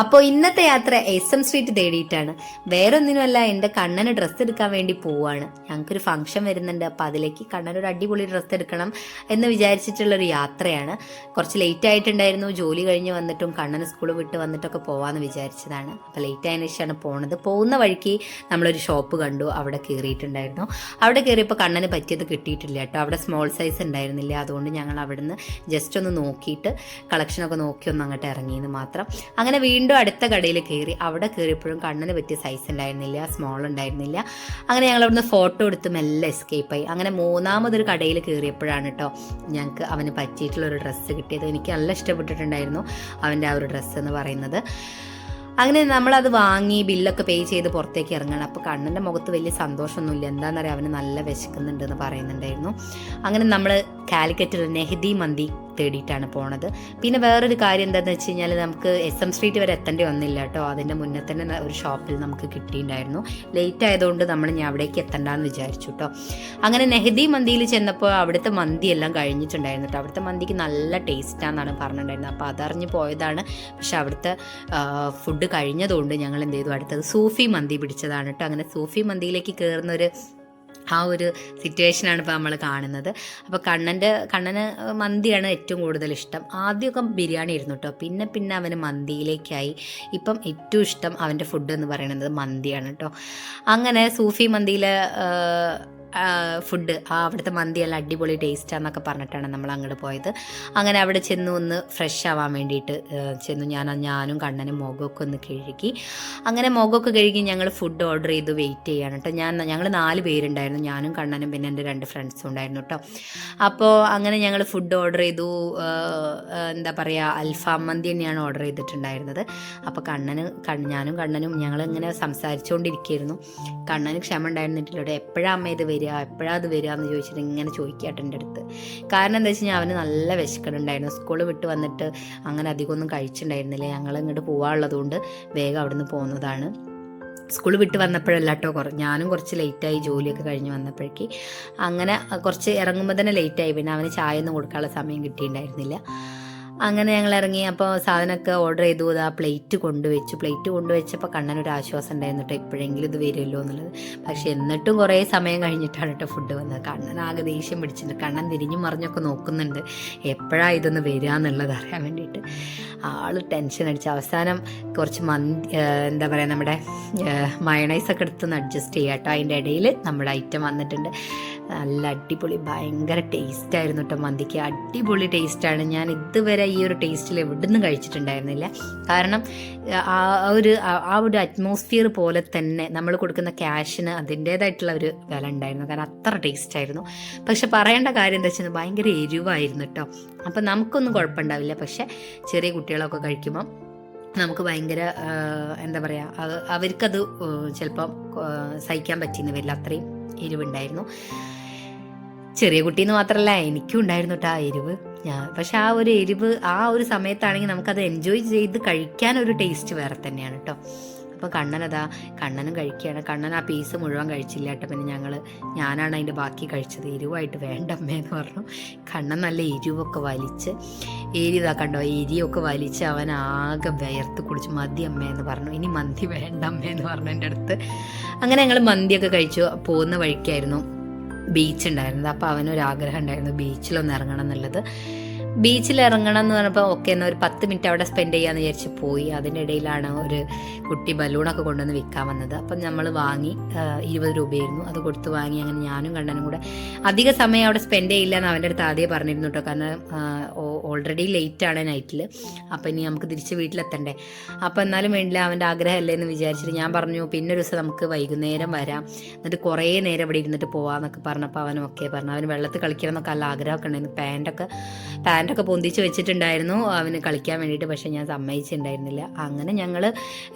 അപ്പോൾ ഇന്നത്തെ യാത്ര SM സ്ട്രീറ്റ് തേടിയിട്ടാണ്. വേറൊന്നിനുമല്ല, എൻ്റെ കണ്ണന് ഡ്രസ്സ് എടുക്കാൻ വേണ്ടി പോവാണ്. ഞങ്ങൾക്കൊരു ഫംഗ്ഷൻ വരുന്നുണ്ട്. അപ്പോൾ അതിലേക്ക് കണ്ണനൊരു അടിപൊളി ഡ്രസ്സ് എടുക്കണം എന്ന് വിചാരിച്ചിട്ടുള്ളൊരു യാത്രയാണ്. കുറച്ച് ലേറ്റ് ആയിട്ടുണ്ടായിരുന്നു. ജോലി കഴിഞ്ഞ് വന്നിട്ടും കണ്ണന് സ്കൂൾ വിട്ട് വന്നിട്ടൊക്കെ പോവാമെന്ന് വിചാരിച്ചതാണ്. അപ്പോൾ ലേറ്റ് ആയതിനു ശേഷമാണ് പോണത്. പോകുന്ന വഴിക്ക് നമ്മളൊരു ഷോപ്പ് കണ്ടു. അവിടെ കയറിയിട്ടുണ്ടായിരുന്നു. അവിടെ കയറിയപ്പോൾ കണ്ണന് പറ്റിയത് കിട്ടിയിട്ടില്ല കേട്ടോ. അവിടെ സ്മോൾ സൈസ് ഉണ്ടായിരുന്നില്ല. അതുകൊണ്ട് ഞങ്ങൾ അവിടെ നിന്ന് ജസ്റ്റ് ഒന്ന് നോക്കിയിട്ട് കളക്ഷനൊക്കെ നോക്കി ഒന്ന് അങ്ങോട്ട് ഇറങ്ങിയെന്ന് മാത്രം. അങ്ങനെ വീണ്ടും അടുത്ത കടയിൽ കയറി. അവിടെ കയറിയപ്പോഴും കണ്ണിന് പറ്റിയ സൈസ് ഉണ്ടായിരുന്നില്ല, സ്മോൾ ഉണ്ടായിരുന്നില്ല. അങ്ങനെ ഞങ്ങൾ അവിടുന്ന് ഫോട്ടോ എടുത്ത് മെല്ലെ എസ്കേപ്പായി. അങ്ങനെ മൂന്നാമതൊരു കടയിൽ കയറിയപ്പോഴാണ് കേട്ടോ ഞങ്ങൾക്ക് അവന് പറ്റിയിട്ടുള്ളൊരു ഡ്രസ്സ് കിട്ടിയത്. എനിക്ക് നല്ല ഇഷ്ടപ്പെട്ടിട്ടുണ്ടായിരുന്നു അവൻ്റെ ആ ഒരു ഡ്രസ്സ് എന്ന് പറയുന്നത്. അങ്ങനെ നമ്മളത് വാങ്ങി ബില്ലൊക്കെ പേ ചെയ്ത് പുറത്തേക്ക് ഇറങ്ങണം. അപ്പോൾ കണ്ണൻ്റെ മുഖത്ത് വലിയ സന്തോഷമൊന്നുമില്ല. എന്താണെന്നറിയാം, അവന് നല്ല വിശക്കുന്നുണ്ട് എന്ന് പറയുന്നുണ്ടായിരുന്നു. അങ്ങനെ നമ്മൾ കാലിക്കറ്റിൽ നെഹ്ദി മന്തി തേടിയിട്ടാണ് പോണത്. പിന്നെ വേറൊരു കാര്യം എന്താണെന്ന് വെച്ച് കഴിഞ്ഞാൽ, നമുക്ക് SM സ്ട്രീറ്റ് വരെ എത്തേണ്ടി വന്നില്ല കേട്ടോ. അതിൻ്റെ മുന്നേ തന്നെ ഒരു ഷോപ്പിൽ നമുക്ക് കിട്ടിയിട്ടുണ്ടായിരുന്നു. ലേറ്റ് ആയതുകൊണ്ട് നമ്മൾ ഞാൻ അവിടേക്ക് എത്തണ്ടെന്ന് വിചാരിച്ചു കേട്ടോ. അങ്ങനെ നെഹ്ദി മന്തിയിൽ ചെന്നപ്പോൾ അവിടുത്തെ മന്തി എല്ലാം കഴിഞ്ഞിട്ടുണ്ടായിരുന്നു കേട്ടോ. അവിടുത്തെ മന്തിക്ക് നല്ല ടേസ്റ്റാണെന്നാണ് പറഞ്ഞിട്ടുണ്ടായിരുന്നത്. അപ്പോൾ അതറിഞ്ഞ് പോയതാണ്. പക്ഷെ അവിടുത്തെ ഫുഡ് കഴിഞ്ഞതുകൊണ്ട് ഞങ്ങൾ എന്ത് ചെയ്തു, അടുത്തത് സൂഫി മന്തി പിടിച്ചതാണ് കേട്ടോ. അങ്ങനെ സൂഫി മന്തിയിലേക്ക് കയറുന്നൊരു ആ ഒരു സിറ്റുവേഷനാണ് ഇപ്പോൾ നമ്മൾ കാണുന്നത്. അപ്പോൾ കണ്ണന് മന്തിയാണ് ഏറ്റവും കൂടുതൽ ഇഷ്ടം. ആദ്യമൊക്കെ ബിരിയാണി ആയിരുന്നു കേട്ടോ. പിന്നെ അവന് മന്തിയിലേക്കായി. ഇപ്പം ഏറ്റവും ഇഷ്ടം അവൻ്റെ ഫുഡ് എന്ന് പറയുന്നത് മന്തിയാണ് കേട്ടോ. അങ്ങനെ സൂഫി മന്തിയിലെ ഫുഡ്, അവിടുത്തെ മന്തിയെല്ലാം അടിപൊളി ടേസ്റ്റാന്നൊക്കെ പറഞ്ഞിട്ടാണ് നമ്മൾ അങ്ങോട്ട് പോയത്. അങ്ങനെ അവിടെ ചെന്ന് ഒന്ന് ഫ്രഷ് ആവാൻ വേണ്ടിയിട്ട് ചെന്നു. ഞാനും കണ്ണനും മുഖമൊക്കെ ഒന്ന് കഴുകി. അങ്ങനെ മുഖമൊക്കെ കഴുകി ഞങ്ങൾ ഫുഡ് ഓർഡർ ചെയ്ത് വെയിറ്റ് ചെയ്യാണ് കേട്ടോ. ഞങ്ങൾ 4 പേരുണ്ടായിരുന്നു. ഞാനും കണ്ണനും പിന്നെ എൻ്റെ 2 ഫ്രണ്ട്സും ഉണ്ടായിരുന്നു കേട്ടോ. അപ്പോൾ അങ്ങനെ ഞങ്ങൾ ഫുഡ് ഓർഡർ ചെയ്തു. എന്താ പറയുക, അൽഫാം മന്തി തന്നെയാണ് ഓർഡർ ചെയ്തിട്ടുണ്ടായിരുന്നത്. അപ്പോൾ ഞാനും കണ്ണനും ഞങ്ങളിങ്ങനെ സംസാരിച്ചുകൊണ്ടിരിക്കുകയായിരുന്നു. കണ്ണന് ക്ഷമ ഉണ്ടായിരുന്നിട്ടില്ല. എപ്പോഴാണ് അമ്മ ഇത് വരിക, എപ്പോഴാണ് അത് വരിക എന്ന് ചോദിച്ചിട്ട് ഇങ്ങനെ ചോദിക്കാട്ട് എൻ്റെ അടുത്ത്. കാരണം എന്താ വെച്ച് കഴിഞ്ഞാൽ അവന് നല്ല വിശക്കണുണ്ടായിരുന്നു. സ്കൂൾ വിട്ട് വന്നിട്ട് അങ്ങനെ അധികമൊന്നും കഴിച്ചിട്ടുണ്ടായിരുന്നില്ല. ഞങ്ങൾ ഇങ്ങോട്ട് പോകാനുള്ളതുകൊണ്ട് വേഗം അവിടെ നിന്ന് പോകുന്നതാണ്. സ്കൂൾ വിട്ട് വന്നപ്പോഴല്ല കേട്ടോ, ഞാനും കുറച്ച് ലേറ്റായി ജോലിയൊക്കെ കഴിഞ്ഞ് വന്നപ്പോഴേക്ക്. അങ്ങനെ കുറച്ച് ഇറങ്ങുമ്പോൾ തന്നെ ലേറ്റായി. പിന്നെ അവന് ചായ ഒന്നും കൊടുക്കാനുള്ള സമയം കിട്ടിയിട്ടുണ്ടായിരുന്നില്ല. അങ്ങനെ ഞങ്ങൾ ഇറങ്ങി. അപ്പോൾ സാധനമൊക്കെ ഓർഡർ ചെയ്തു. ആ പ്ലേറ്റ് കൊണ്ടുവച്ചപ്പോൾ കണ്ണനൊരു ആശ്വാസം ഉണ്ടായിരുന്നു കേട്ടോ, എപ്പോഴെങ്കിലും ഇത് വരുമല്ലോ എന്നുള്ളത്. പക്ഷെ എന്നിട്ടും കുറേ സമയം കഴിഞ്ഞിട്ടാണ് കേട്ടോ ഫുഡ് വന്നത്. കണ്ണൻ ആകെ ദേഷ്യം പിടിച്ചിട്ടുണ്ട്. കണ്ണൻ തിരിഞ്ഞും മറിഞ്ഞൊക്കെ നോക്കുന്നുണ്ട് എപ്പോഴാണ് ഇതൊന്ന് വരിക എന്നുള്ളത് അറിയാൻ വേണ്ടിയിട്ട്. ആൾ ടെൻഷൻ അടിച്ച് അവസാനം കുറച്ച് എന്താ പറയുക, നമ്മുടെ മയണൈസൊക്കെ എടുത്തൊന്ന് അഡ്ജസ്റ്റ് ചെയ്യാം കേട്ടോ. അതിൻ്റെ ഇടയിൽ നമ്മുടെ ഐറ്റം വന്നിട്ടുണ്ട്. നല്ല അടിപൊളി ഭയങ്കര ടേസ്റ്റായിരുന്നു കേട്ടോ. മന്തിക്ക് അടിപൊളി ടേസ്റ്റാണ്. ഞാൻ ഇതുവരെ ഈ ഒരു ടേസ്റ്റിൽ എവിടുന്നും കഴിച്ചിട്ടുണ്ടായിരുന്നില്ല. കാരണം ആ ഒരു അറ്റ്മോസ്ഫിയർ പോലെ തന്നെ നമ്മൾ കൊടുക്കുന്ന ക്യാഷിന് അതിൻ്റേതായിട്ടുള്ള ഒരു വില ഉണ്ടായിരുന്നു. കാരണം അത്ര ടേസ്റ്റായിരുന്നു. പക്ഷെ പറയേണ്ട കാര്യം എന്താ വെച്ചാൽ ഭയങ്കര എരിവായിരുന്നു കേട്ടോ. അപ്പം നമുക്കൊന്നും കുഴപ്പമുണ്ടാവില്ല. പക്ഷെ ചെറിയ കുട്ടികളൊക്കെ കഴിക്കുമ്പം നമുക്ക് ഭയങ്കര എന്താ പറയുക, അവർക്കത് ചിലപ്പം സഹിക്കാൻ പറ്റിയെന്ന് വരില്ല. അത്രയും എരിവുണ്ടായിരുന്നു. ചെറിയ കുട്ടീന്ന് മാത്രമല്ല എനിക്കും ഉണ്ടായിരുന്നു കേട്ടോ ആ എരിവ്. പക്ഷെ ആ ഒരു എരിവ് ആ ഒരു സമയത്താണെങ്കിൽ നമുക്കത് എൻജോയ് ചെയ്ത് കഴിക്കാനൊരു ടേസ്റ്റ് വേറെ തന്നെയാണ് കേട്ടോ. അപ്പോൾ കണ്ണനും കഴിക്കുകയാണ്. കണ്ണൻ ആ പീസ് മുഴുവൻ കഴിച്ചില്ല കേട്ടോ. പിന്നെ ഞാനാണ് അതിൻ്റെ ബാക്കി കഴിച്ചത്. എരിവായിട്ട് വേണ്ടമ്മേന്ന് പറഞ്ഞു. കണ്ണൻ നല്ല എരിവൊക്കെ വലിച്ച് കണ്ടോ, എരിയൊക്കെ വലിച്ച് അവൻ ആകെ വിയർത്ത് കുടിച്ച് മതി അമ്മയെന്ന് പറഞ്ഞു. ഇനി മന്തി വേണ്ടമ്മേന്ന് പറഞ്ഞു എൻ്റെ അടുത്ത്. അങ്ങനെ ഞങ്ങൾ മന്തിയൊക്കെ കഴിച്ചു. പോകുന്ന വഴിക്കായിരുന്നു ബീച്ച് ഉണ്ടായിരുന്നത്. അപ്പോൾ അവനൊരാഗ്രഹം ഉണ്ടായിരുന്നു ബീച്ചിലൊന്ന് ഇറങ്ങണം എന്നുള്ളത്. ബീച്ചിൽ ഇറങ്ങണം എന്ന് പറഞ്ഞപ്പോൾ ഓക്കെ എന്നാൽ ഒരു 10 മിനിറ്റ് അവിടെ സ്പെൻഡ് ചെയ്യാമെന്ന് വിചാരിച്ച് പോയി. അതിൻ്റെ ഇടയിലാണ് ഒരു കുട്ടി ബലൂണൊക്കെ കൊണ്ടുവന്ന് വിൽക്കാൻ വന്നത്. അപ്പം നമ്മൾ വാങ്ങി. 20 രൂപയായിരുന്നു. അത് കൊടുത്ത് വാങ്ങി. അങ്ങനെ ഞാനും കണ്ണനും കൂടെ അധിക സമയം അവിടെ സ്പെൻഡ് ചെയ്യില്ല എന്ന് അവൻ്റെ അടുത്ത് ആദ്യം പറഞ്ഞിരുന്നു കേട്ടോ. കാരണം ഓൾറെഡി ലേറ്റാണ് നൈറ്റിൽ. അപ്പം ഇനി നമുക്ക് തിരിച്ച് വീട്ടിലെത്തണ്ടേ. അപ്പം എന്നാലും വേണ്ടില്ല, അവൻ്റെ ആഗ്രഹമല്ലേ എന്ന് വിചാരിച്ചിട്ട് ഞാൻ പറഞ്ഞു പിന്നെ ഒരു ദിവസം നമുക്ക് വൈകുന്നേരം വരാം, എന്നിട്ട് കുറേ നേരം ഇവിടെ ഇരുന്നിട്ട് പോവാന്നൊക്കെ പറഞ്ഞപ്പോൾ അവനും ഒക്കെ പറഞ്ഞു. അവന് വെള്ളത്തിൽ കളിക്കണം എന്നൊക്കെ നല്ല ആഗ്രഹമൊക്കെ ഉണ്ടായിരുന്നു. പാൻറ്റൊക്കെ പൊന്തിച്ച് വെച്ചിട്ടുണ്ടായിരുന്നു അവന് കളിക്കാൻ വേണ്ടിയിട്ട്. പക്ഷേ ഞാൻ സമ്മതിച്ചിട്ടുണ്ടായിരുന്നില്ല. അങ്ങനെ ഞങ്ങൾ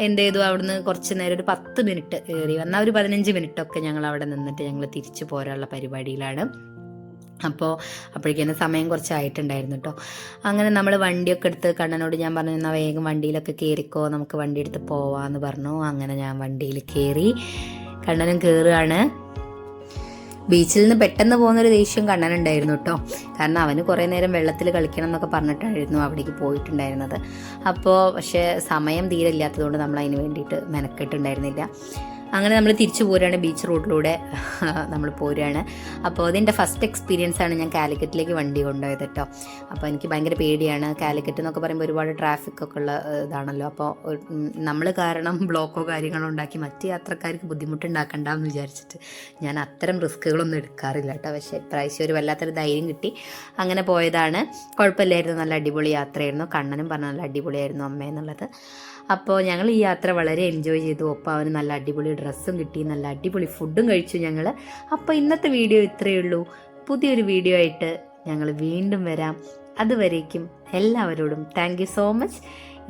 എന്ത് ചെയ്തു, അവിടുന്ന് കുറച്ച് നേരം ഒരു 10 മിനിറ്റ് കയറി വന്നാൽ ഒരു 15 മിനിറ്റൊക്കെ ഞങ്ങൾ അവിടെ നിന്നിട്ട് ഞങ്ങൾ തിരിച്ചു പോരാനുള്ള പരിപാടിയിലാണ്. അപ്പോഴേക്കും സമയം കുറച്ചായിട്ടുണ്ടായിരുന്നു കേട്ടോ. അങ്ങനെ നമ്മൾ വണ്ടിയൊക്കെ എടുത്ത് കണ്ണനോട് ഞാൻ പറഞ്ഞു എന്നാൽ വേഗം വണ്ടിയിലൊക്കെ കയറിക്കോ, നമുക്ക് വണ്ടി എടുത്ത് പോവാമെന്ന് പറഞ്ഞു. അങ്ങനെ ഞാൻ വണ്ടിയിൽ കയറി. കണ്ണനും കയറുകയാണ്. ബീച്ചിൽ നിന്ന് പെട്ടെന്ന് പോകുന്നൊരു ദേഷ്യം കണ്ണനുണ്ടായിരുന്നു കേട്ടോ. കാരണം അവന് കുറേ നേരം വെള്ളത്തിൽ കളിക്കണം എന്നൊക്കെ പറഞ്ഞിട്ടായിരുന്നു അവിടേക്ക് പോയിട്ടുണ്ടായിരുന്നത്. അപ്പോൾ പക്ഷേ സമയം തീരെ ഇല്ലാത്തതുകൊണ്ട് നമ്മൾ അതിന് വേണ്ടിയിട്ട് മെനക്കെട്ടുണ്ടായിരുന്നില്ല. അങ്ങനെ നമ്മൾ തിരിച്ചു പോരുകയാണ്, ബീച്ച് റോഡിലൂടെ നമ്മൾ പോരുകയാണ്. അപ്പോൾ അതിൻ്റെ ഫസ്റ്റ് എക്സ്പീരിയൻസ് ആണ് ഞാൻ കാലിക്കറ്റിലേക്ക് വണ്ടി കൊണ്ടുപോയത് കേട്ടോ. അപ്പോൾ എനിക്ക് ഭയങ്കര പേടിയാണ്. കാലിക്കറ്റ് എന്നൊക്കെ പറയുമ്പോൾ ഒരുപാട് ട്രാഫിക്കൊക്കെ ഉള്ള ഇതാണല്ലോ. അപ്പോൾ നമ്മൾ കാരണം ബ്ലോക്കോ കാര്യങ്ങളോ ഉണ്ടാക്കി മറ്റ് യാത്രക്കാർക്ക് ബുദ്ധിമുട്ടുണ്ടാക്കണ്ടെന്ന് വിചാരിച്ചിട്ട് ഞാൻ അത്തരം റിസ്ക്കുകളൊന്നും എടുക്കാറില്ല കേട്ടോ. പക്ഷേ ഇപ്രാവശ്യം ഒരു വല്ലാത്തൊരു ധൈര്യം കിട്ടി, അങ്ങനെ പോയതാണ്. കുഴപ്പമില്ലായിരുന്നു, നല്ല അടിപൊളി യാത്രയായിരുന്നു. കണ്ണനും പറഞ്ഞ നല്ല അടിപൊളിയായിരുന്നു അമ്മ എന്നുള്ളത്. അപ്പോൾ ഞങ്ങൾ ഈ യാത്ര വളരെ എൻജോയ് ചെയ്തു. ഒപ്പം അവന് നല്ല അടിപൊളി ഡ്രസ്സും കിട്ടി, നല്ല അടിപൊളി ഫുഡും കഴിച്ചു ഞങ്ങൾ. അപ്പോൾ ഇന്നത്തെ വീഡിയോ ഇത്രയേ ഉള്ളൂ. പുതിയൊരു വീഡിയോ ആയിട്ട് ഞങ്ങൾ വീണ്ടും വരാം. അതുവരേക്കും എല്ലാവരോടും താങ്ക് യു സോ മച്ച്.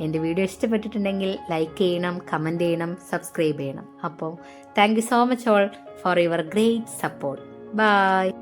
എൻ്റെ വീഡിയോ ഇഷ്ടപ്പെട്ടിട്ടുണ്ടെങ്കിൽ ലൈക്ക് ചെയ്യണം, കമൻറ്റ് ചെയ്യണം, സബ്സ്ക്രൈബ് ചെയ്യണം. അപ്പോൾ thank you so much all for your great support. By.